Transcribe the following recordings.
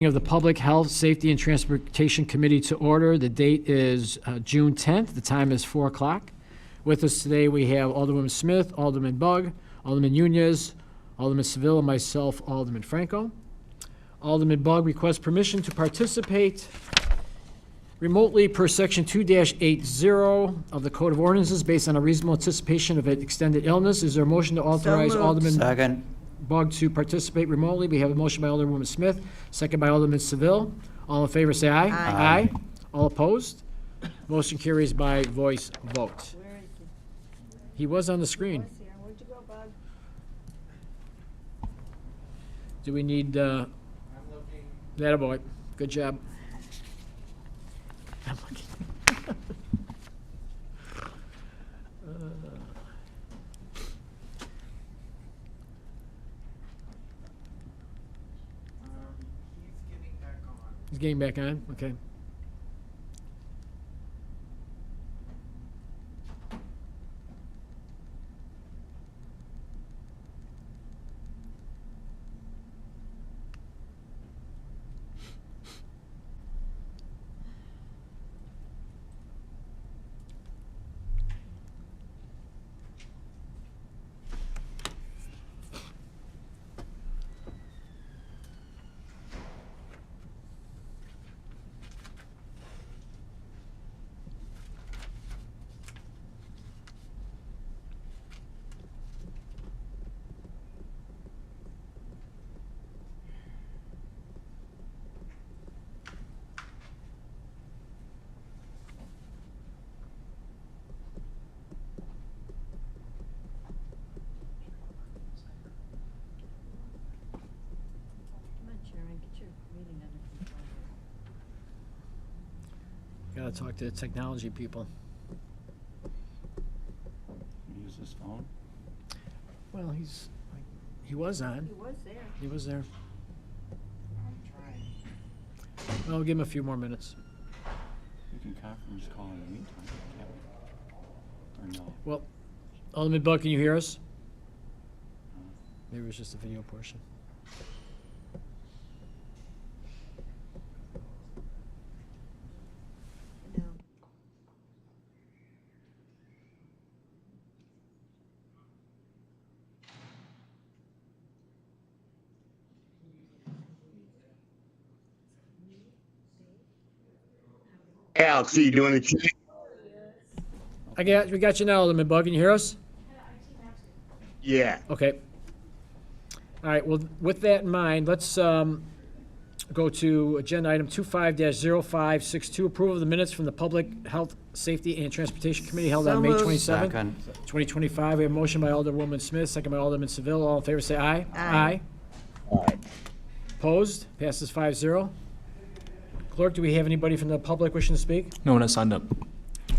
Of the Public Health, Safety, and Transportation Committee to order. The date is June 10th. The time is 4 o'clock. With us today, we have Alderwoman Smith, Alderman Bug, Alderman Nunez, Alderman Seville, and myself, Alderman Franco. Alderman Bug requests permission to participate remotely per Section 2-80 of the Code of Ordinances based on a reasonable anticipation of an extended illness. Is there a motion to authorize Alderman Second. Bug to participate remotely? We have a motion by Alderwoman Smith, second by Alderman Seville. All in favor, say aye. Aye. All opposed? Motion carries by voice vote. Where is he? He was on the screen. Where's he? Where'd you go, Bug? Do we need, that a boy. Good job. I'm looking. He's getting back on, okay. Come on, Sharon, get your meeting under control. Gotta talk to the technology people. Use his phone. Well, he was on. He was there. He was there. I'm trying. Well, we'll give him a few more minutes. You can conference call in the meantime, can't we? Or no? Well, Alderman Bug, can you hear us? Maybe it was just the video portion. No. Alex, are you doing the check? We got you now, Alderman Bug. Can you hear us? Yeah. Okay. All right, well, with that in mind, let's go to agenda item 25-0562, approval of the minutes from the Public Health, Safety, and Transportation Committee held on So May moved. 27, Second. 2025. We have a motion by Alderwoman Smith, second by Alderman Seville. All in favor, say aye. Aye. Opposed? Passes 5-0. Clerk, do we have anybody from the public wishing to speak? No one has signed up.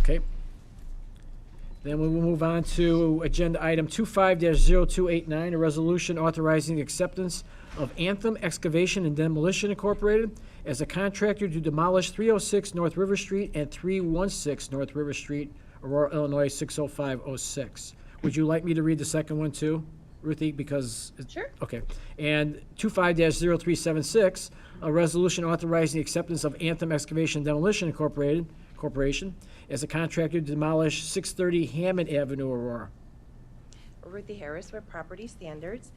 Okay. Then we will move on to agenda item 25-0289, a resolution authorizing the acceptance of Anthem Excavation and Demolition Incorporated as a contractor to demolish 306 North River Street and 316 North River Street, Aurora, Illinois, 60506. Would you like me to read the second one too, Ruthie? Because Sure. okay. And 25-0376, a resolution authorizing the acceptance of Anthem Excavation and Demolition Corporation as a contractor to demolish 630 Hammond Avenue, Aurora. Ruthie Harris with Property Standards.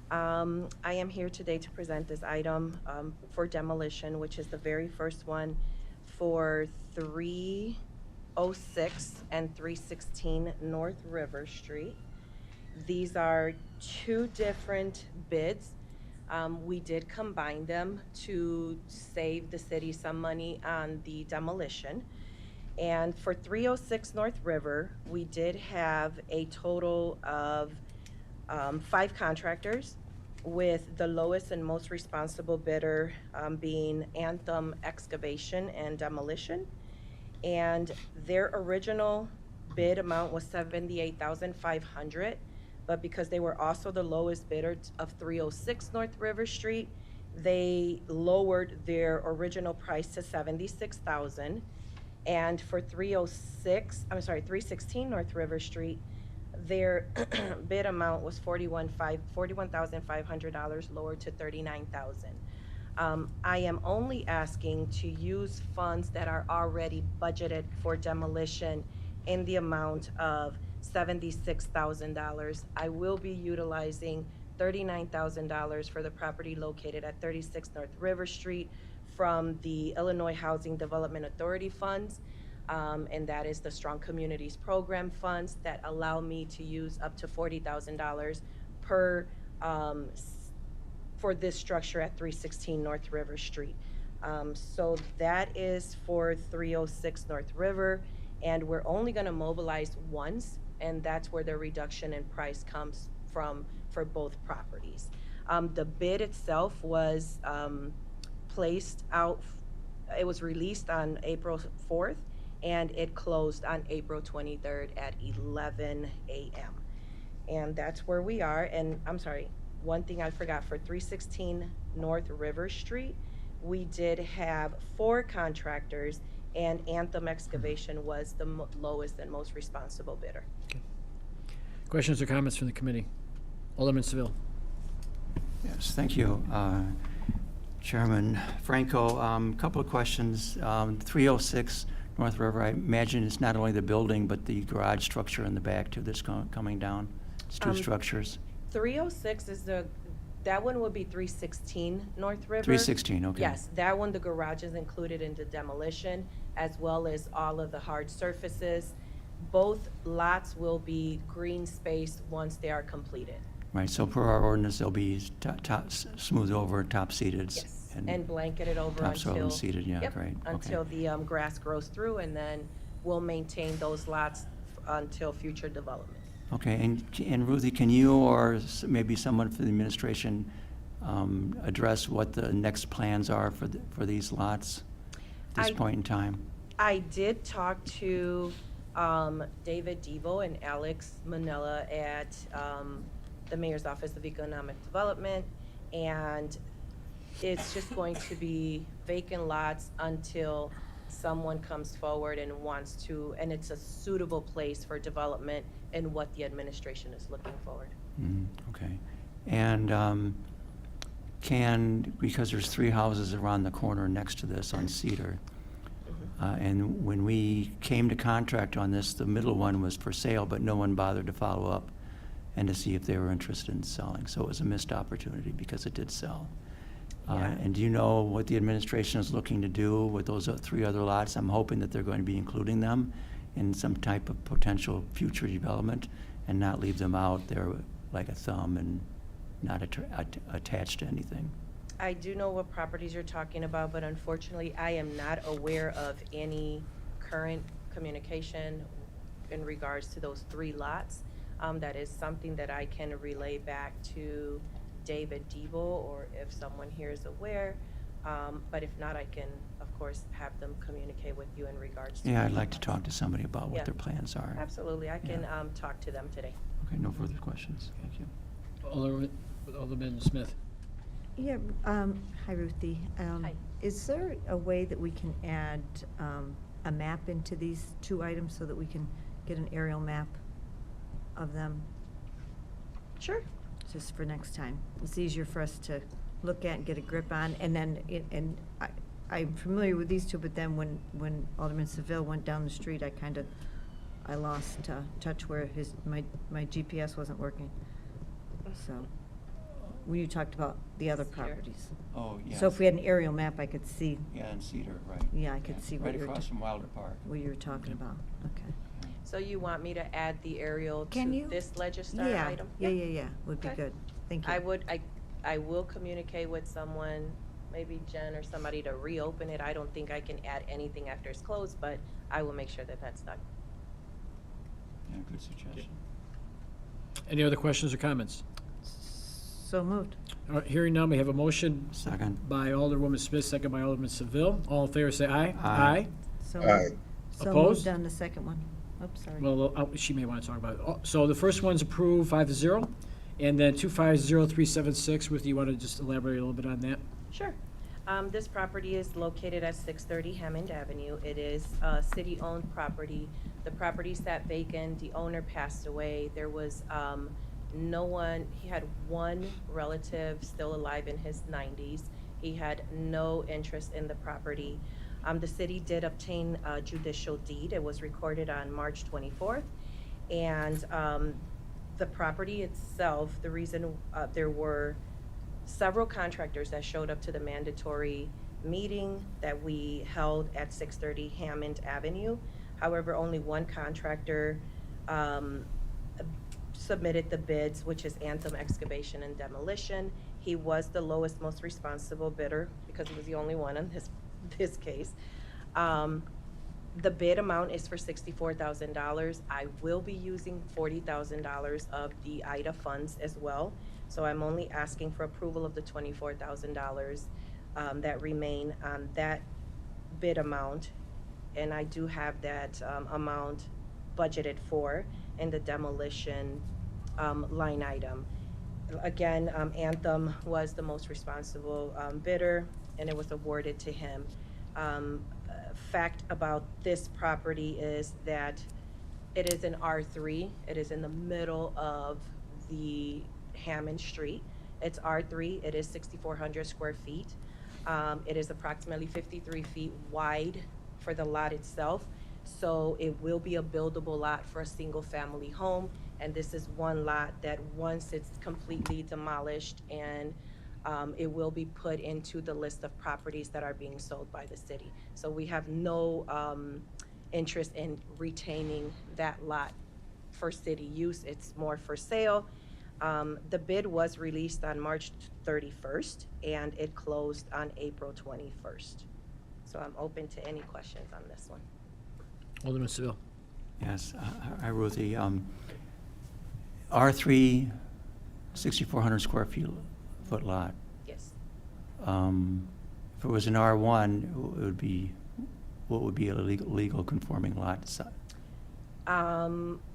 I am here today to present this item for demolition, which is the very first one for 306 and 316 North River Street. These are two different bids. We did combine them to save the city some money on the demolition. And for 306 North River, we did have a total of 5 contractors, with the lowest and most responsible bidder being Anthem Excavation and Demolition. And their original bid amount was $78,500, but because they were also the lowest bidder of 306 North River Street, they lowered their original price to $76,000. And for 316 North River Street, their bid amount was $41,500 lowered to $39,000. I am only asking to use funds that are already budgeted for demolition in the amount of $76,000. I will be utilizing $39,000 for the property located at 36 North River Street from the Illinois Housing Development Authority funds. And that is the Strong Communities Program funds that allow me to use up to $40,000 per for this structure at 316 North River Street. So that is for 306 North River, and we're only gonna mobilize once, and that's where the reduction in price comes from for both properties. The bid itself was placed out, it was released on April 4th, and it closed on April 23rd at 11 a.m. And that's where we are, and I'm sorry, one thing I forgot, for 316 North River Street, we did have 4 contractors, and Anthem Excavation was the lowest and most responsible bidder. Questions or comments from the committee? Alderman Seville. Yes, thank you, Chairman Franco. Couple of questions. 306 North River, I imagine it's not only the building, but the garage structure in the back too that's coming down? It's 2 structures? 306 is that one would be 316 North River. 316, okay. Yes, that one, the garage is included in the demolition, as well as all of the hard surfaces. Both lots will be green space once they are completed. Right, so per our ordinance, they'll be smooth over, top seeded. Yes, and blanketed over topsoil until. and seeded, yeah, Yep, great, okay. until the grass grows through, and then we'll maintain those lots until future development. Okay, and Ruthie, can you or maybe someone from the administration address what the next plans are for these lots at this point in time? I did talk to David Devo and Alex Manella at the Mayor's Office of Economic Development, and it's just going to be vacant lots until someone comes forward and wants to, and it's a suitable place for development and what the administration is looking forward. Okay, and because there's 3 houses around the corner next to this on Cedar, and when we came to contract on this, the middle one was for sale, but no one bothered to follow up and to see if they were interested in selling. So it was a missed opportunity because it did sell. Yeah. And do you know what the administration is looking to do with those 3 other lots? I'm hoping that they're going to be including them in some type of potential future development and not leave them out there like a thumb and not attached to anything. I do know what properties you're talking about, but unfortunately, I am not aware of any current communication in regards to those 3 lots. That is something that I can relay back to David Devo, or if someone here is aware. But if not, I can, of course, have them communicate with you in regards to. Yeah, I'd like to talk to somebody about what Yeah. their plans are. Absolutely, I can Yeah. talk to them today. Okay, no further questions. Thank you. Alderman Smith. Yeah, hi Ruthie. Hi. Is there a way that we can add a map into these 2 items so that we can get an aerial map of them, Sure. just for next time? It's easier for us to look at and get a grip on, and then, I'm familiar with these 2, but then when Alderman Seville went down the street, I lost touch where my GPS wasn't working. So, when you talked about the other Cedar. properties. Oh, yeah. So if we had an aerial map, I could see Yeah, in Cedar, right. Yeah, I could see what right you were across ta- from Wilder Park. what you were talking about. Okay. So you want me to add the aerial Can to you? this Legistar Yeah, item? yeah, would be Okay. good. Thank you. I will communicate with someone, maybe Jen or somebody, to reopen it. I don't think I can add anything after it's closed, but I will make sure that that's done. Yeah, good suggestion. Any other questions or comments? So moved. All right, hearing none, we have a motion Second. by Alderwoman Smith, second by Alderman Seville. All in favor, say aye. Aye. So Aye. moved. So Opposed? moved on the second one. Oops, sorry. Well, she may want to talk about it. So the first one's approved 5-0, and then 250376. Ruth, you want to just elaborate a little bit on that? Sure. This property is located at 630 Hammond Avenue. It is a city-owned property. The property sat vacant. The owner passed away. There was no one, he had one relative still alive in his 90s, He had no interest in the property. The city did obtain a judicial deed. It was recorded on March 24th. And the property itself, the reason there were several contractors that showed up to the mandatory meeting that we held at 630 Hammond Avenue. However, only one contractor submitted the bids, which is Anthem Excavation and Demolition. He was the lowest, most responsible bidder because he was the only one in this case. The bid amount is for $64,000. I will be using $40,000 of the IDA funds as well. So I'm only asking for approval of the $24,000 that remain on that bid amount. And I do have that amount budgeted for in the demolition line item. Again, Anthem was the most responsible bidder, and it was awarded to him. Fact about this property is that it is an R3. It is in the middle of the Hammond Street. It's R3. It is 6,400 square feet. It is approximately 53 feet wide for the lot itself. So it will be a buildable lot for a single family home. And this is one lot that once it's completely demolished and it will be put into the list of properties that are being sold by the city. So we have no interest in retaining that lot for city use. It's more for sale. The bid was released on March 31st and it closed on April 21st. So I'm open to any questions on this one. Alderman Seville. Yes, I wrote the R3, 6,400 square foot lot. Yes. If it was an R1, it would be, what would be a legal conforming lot size?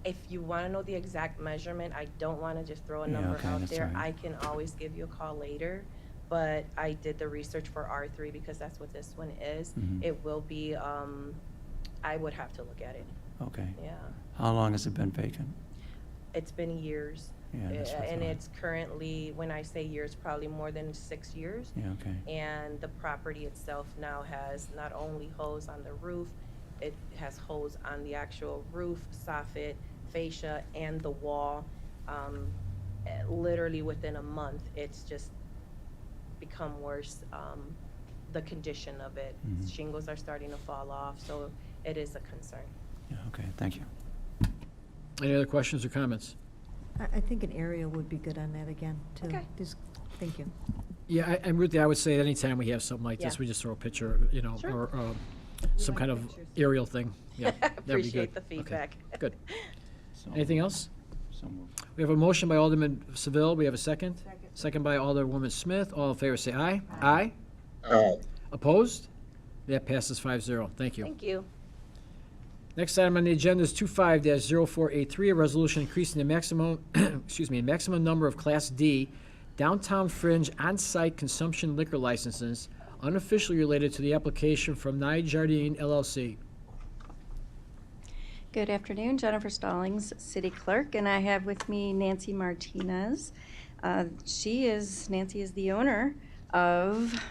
If you want to know the exact measurement, I don't want to just throw a Yeah, number okay, out that's there. fine. I can always give you a call later, but I did the research for R3 because that's what this one is. Mhm. It will be, I would have to look at it. Okay. Yeah. How long has it been vacant? It's been years. Yeah, that's what I And thought. it's currently, when I say years, probably more than 6 years. Yeah, okay. And the property itself now has not only hose on the roof, it has hose on the actual roof, soffit, fascia, and the wall. Literally within a month, it's just become worse, the condition of it. Mhm. Shingles are starting to fall off, so it is a concern. Yeah, okay, thank you. Any other questions or comments? I think an aerial would be good on that again, too. Okay. Just, thank you. Yeah, and Ruthie, I would say anytime we have something like this, Yeah. we just throw a picture, you know, Sure. or some kind of aerial thing. Yeah, that'd be Appreciate good. the Okay, feedback. Good. So- Anything else? So moved. We have a motion by Alderman Seville. We have a second. Second by Alderwoman Smith. All in favor, say aye. Aye. Opposed? That passes 5-0. Thank you. Thank you. Next item on the agenda is 25-0483, a resolution increasing the maximum, maximum number of Class D downtown fringe on-site consumption liquor licenses unofficially related to the application from Nye Jardine LLC. Good afternoon, Jennifer Stallings, City Clerk, and I have with me Nancy Martinez. Nancy is the owner of,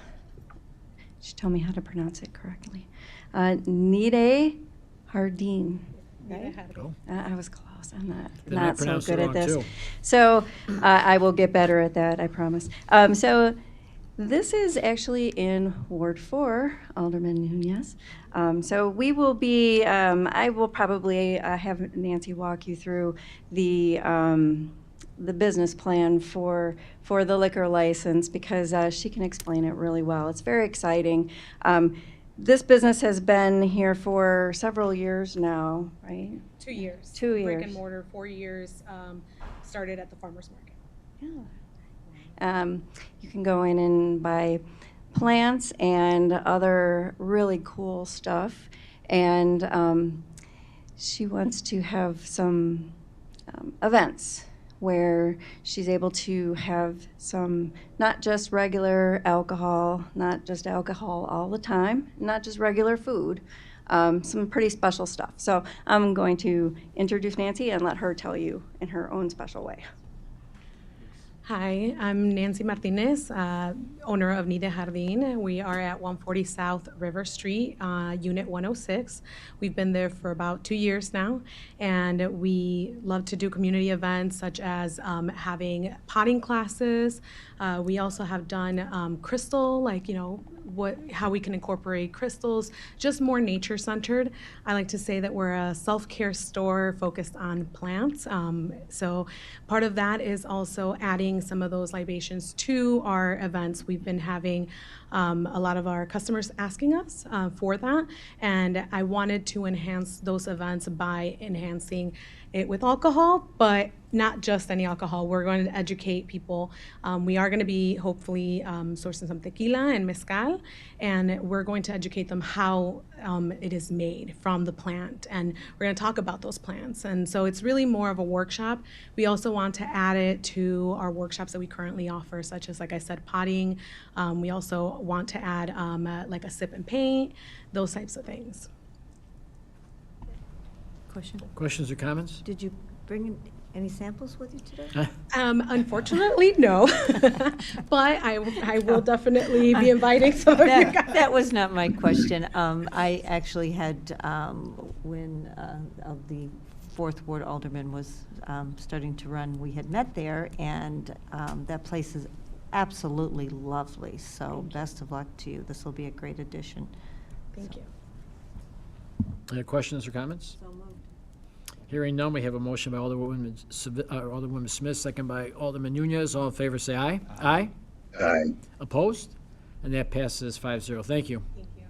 she told me how to pronounce it correctly, Nide Hardin, right? Oh. I was close. I'm Then I not so pronounced it good at wrong, this. too. So I will get better at that, I promise. So this is actually in Ward 4, Alderman Nunez. So we will be, I will probably have Nancy walk you through the business plan for the liquor license because she can explain it really well. It's very exciting. This business has been here for several years now, right? 2 years. 2 Brick years. and mortar, 4 years. Started at the farmer's market. Yeah. You can go in and buy plants and other really cool stuff. And she wants to have some events where she's able to have some, not just regular alcohol, not just alcohol all the time, not just regular food, some pretty special stuff. So I'm going to introduce Nancy and let her tell you in her own special way. Hi, I'm Nancy Martinez, owner of Nida Jardín. We are at 140 South River Street, Unit 106. We've been there for about 2 years now, and we love to do community events such as having potting classes. We also have done crystal, like, how we can incorporate crystals, just more nature centered. I like to say that we're a self-care store focused on plants. So part of that is also adding some of those libations to our events. We've been having a lot of our customers asking us for that, and I wanted to enhance those events by enhancing it with alcohol, but not just any alcohol. We're going to educate people. We are going to be hopefully sourcing some tequila and mezcal, and we're going to educate them how it is made from the plant, and we're going to talk about those plants. And so it's really more of a workshop. We also want to add it to our workshops that we currently offer, such as, like I said, potting. We also want to add like a sip and paint, those types of things. Question? Questions or comments? Did you bring in any samples with you today? Unfortunately, no, but I will definitely be inviting some of you guys. That was not my question. I actually had, when the fourth ward alderman was starting to run, we had met there, and that place is absolutely lovely. So best of luck to you. This will be a great addition. Thank you. Any questions or comments? So moved. Hearing none, we have a motion by Alderwoman Smith, second by Alderman Nunez. All in favor, say aye. Aye. Aye. Opposed? And that passes 5-0. Thank you. Thank you.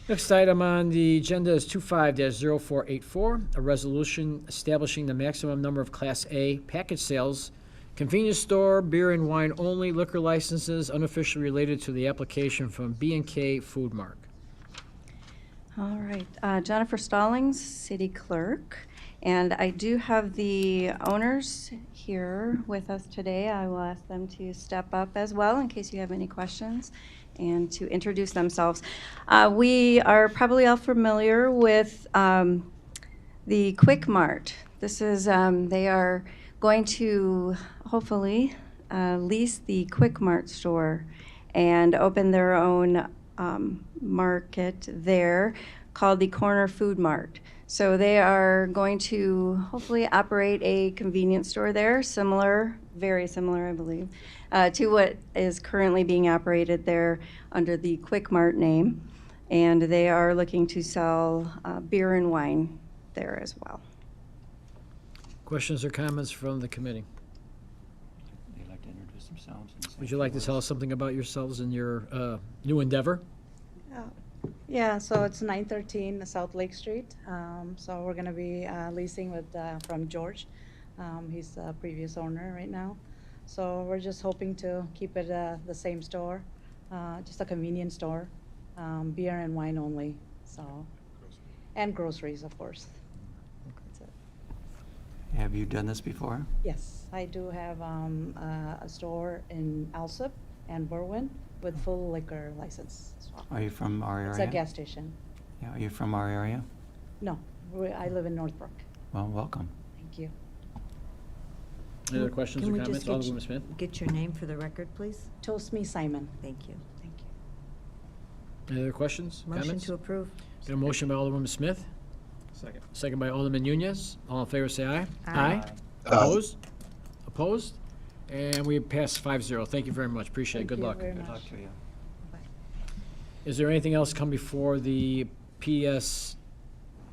Next item on the agenda is 25-0484, a resolution establishing the maximum number of Class A package sales, convenience store, beer and wine only liquor licenses unofficially related to the application from B&K Food Mart. All right, Jennifer Stallings, City Clerk, and I do have the owners here with us today. I will ask them to step up as well in case you have any questions and to introduce themselves. We are probably all familiar with the Quick Mart. This is, they are going to hopefully lease the Quick Mart store and open their own market there called the Corner Food Mart. So they are going to hopefully operate a convenience store there, similar, very similar, I believe, to what is currently being operated there under the Quick Mart name. And they are looking to sell beer and wine there as well. Questions or comments from the committee? They'd like to introduce themselves. And say Would you like to words. tell us something about yourselves and your new endeavor? Yeah, so it's 913 South Lake Street. So we're gonna be leasing with from George. He's the previous owner right now. So we're just hoping to keep it the same store, just a convenience store, beer and wine only. So, and groceries, of course. That's it. Have you done this before? Yes, I do have a store in Alsip and Berwyn with full liquor license as well. Are you from our area? It's a gas station. Yeah, are you from our area? No, I live in Northbrook. Well, welcome. Thank you. Any other questions or Can we comments? just Alderwoman Smith? get your name for the record, please? Toast me Simon. Thank you. Thank you. Any other questions, Motion comments? to approve. Got a motion by Alderwoman Smith, Second. second by Alderman Nunez. All in favor, say aye. Aye. Opposed? Opposed? And we pass 5-0. Thank you very much. Appreciate it. Good luck. Very Good much. luck to you. Is there anything else come before the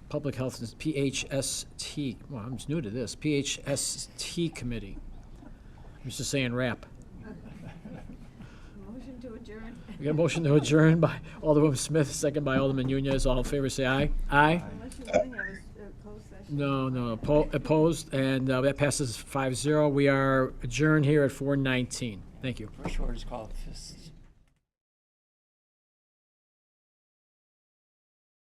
Public Health, PHST, well, I'm just new to this, PHST Committee? I'm just saying rap. Motion to adjourn. We got a motion to adjourn by Alderwoman Smith, second by Alderman Nunez. All in favor, say aye. Aye? Unless you want to have a closed session. No, opposed, and that passes 5-0. We are adjourned here at 4:19. Thank you. First word is called